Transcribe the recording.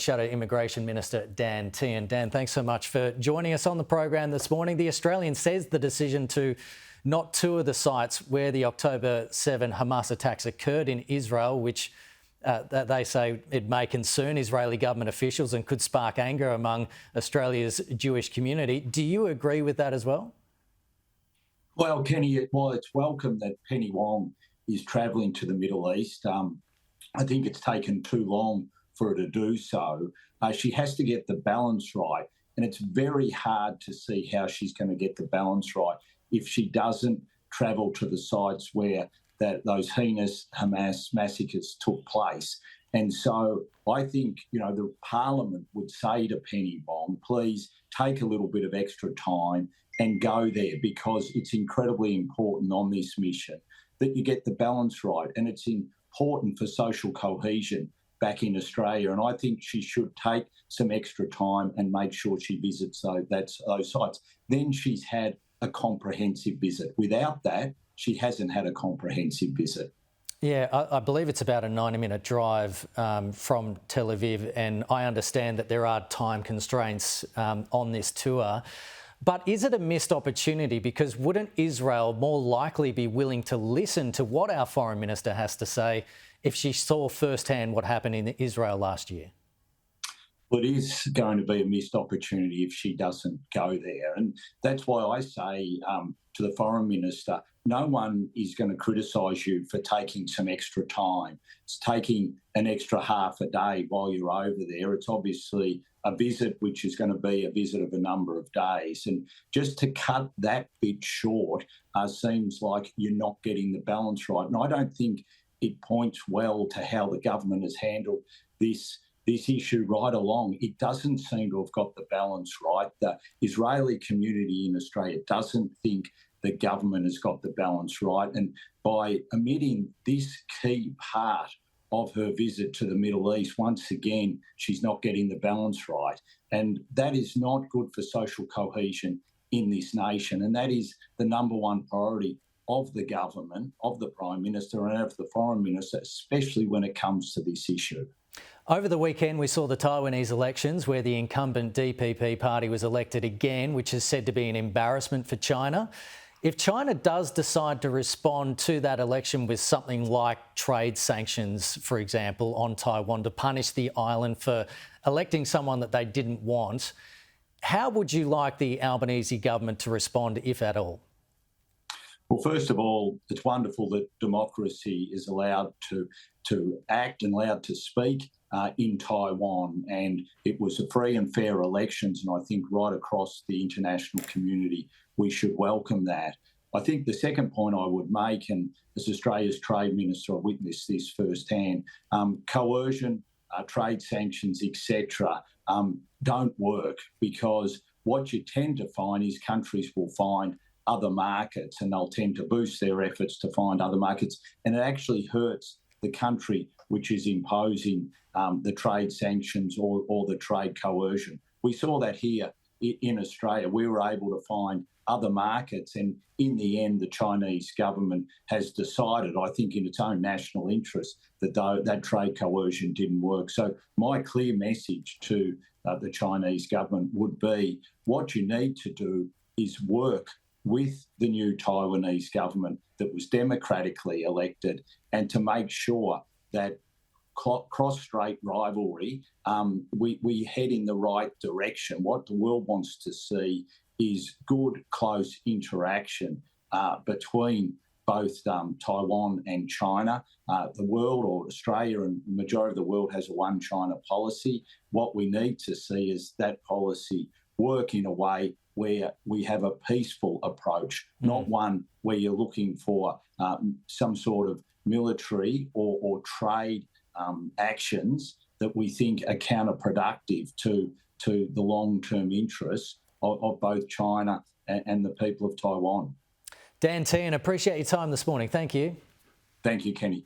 Shadow Immigration Minister Dan Tehan. Dan, thanks so much for joining us on the program this morning. The Australian says the decision to not tour the sites where the October 7 Hamas attacks occurred in Israel, which they say it may concern Israeli government officials and could spark anger among Australia's Jewish community. Do you agree with that as well? Well, Kenny, while it's welcome that Penny Wong is travelling to the Middle East, I think it's taken too long for her to do so. She has to get the balance right, and it's very hard to see how she's going to get the balance right if she doesn't travel to the sites where those heinous Hamas massacres took place. And so I think, the Parliament would say to Penny Wong, please take a little bit of extra time and go there, because it's incredibly important on this mission that you get the balance right. And it's important for social cohesion back in Australia. And I think she should take some extra time and make sure she visits those sites. Then she's had a comprehensive visit. Without that, she hasn't had a comprehensive visit. Yeah, I believe it's about a 90-minute drive from Tel Aviv, and I understand that there are time constraints on this tour. But is it a missed opportunity? Because wouldn't Israel more likely be willing to listen to what our Foreign Minister has to say if she saw firsthand what happened in Israel last year? Well, it is going to be a missed opportunity if she doesn't go there. And that's why I say to the Foreign Minister, no one is going to criticise you for taking some extra time. It's taking an extra half a day while you're over there. It's obviously a visit which is going to be a visit of a number of days. And just to cut that bit short seems like you're not getting the balance right. And I don't think it points well to how the government has handled this issue right along. It doesn't seem to have got the balance right. The Israeli community in Australia doesn't think the government has got the balance right. And by omitting this key part of her visit to the Middle East, once again, she's not getting the balance right. And that is not good for social cohesion in this nation. And that is the number one priority of the government, of the Prime Minister and of the Foreign Minister, especially when it comes to this issue. Over the weekend, we saw the Taiwanese elections where the incumbent DPP party was elected again, which is said to be an embarrassment for China. If China does decide to respond to that election with something like trade sanctions, for example, on Taiwan to punish the island for electing someone that they didn't want, how would you like the Albanese government to respond, if at all? Well, first of all, it's wonderful that democracy is allowed to act and allowed to speak in Taiwan, and it was a free and fair elections, and I think right across the international community we should welcome that. I think the second point I would make, and as Australia's Trade Minister, I witnessed this firsthand, coercion, trade sanctions, etc., don't work, because what you tend to find is countries will find other markets and they'll tend to boost their efforts to find other markets, and it actually hurts the country which is imposing the trade sanctions or the trade coercion. We saw that here in Australia. We were able to find other markets, and in the end the Chinese government has decided, I think in its own national interest, that that trade coercion didn't work. So my clear message to the Chinese government would be, what you need to do is work with the new Taiwanese government that was democratically elected, and to make sure that cross-strait rivalry, we head in the right direction. What the world wants to see is good, close interaction between both Taiwan and China. The world, or Australia and the majority of the world, has a one China policy. What we need to see is that policy work in a way where we have a peaceful approach, not one where you're looking for some sort of military or trade actions that we think are counterproductive to the long-term interests of both China and the people of Taiwan. Dan Tehan, appreciate your time this morning. Thank you. Thank you, Kenny.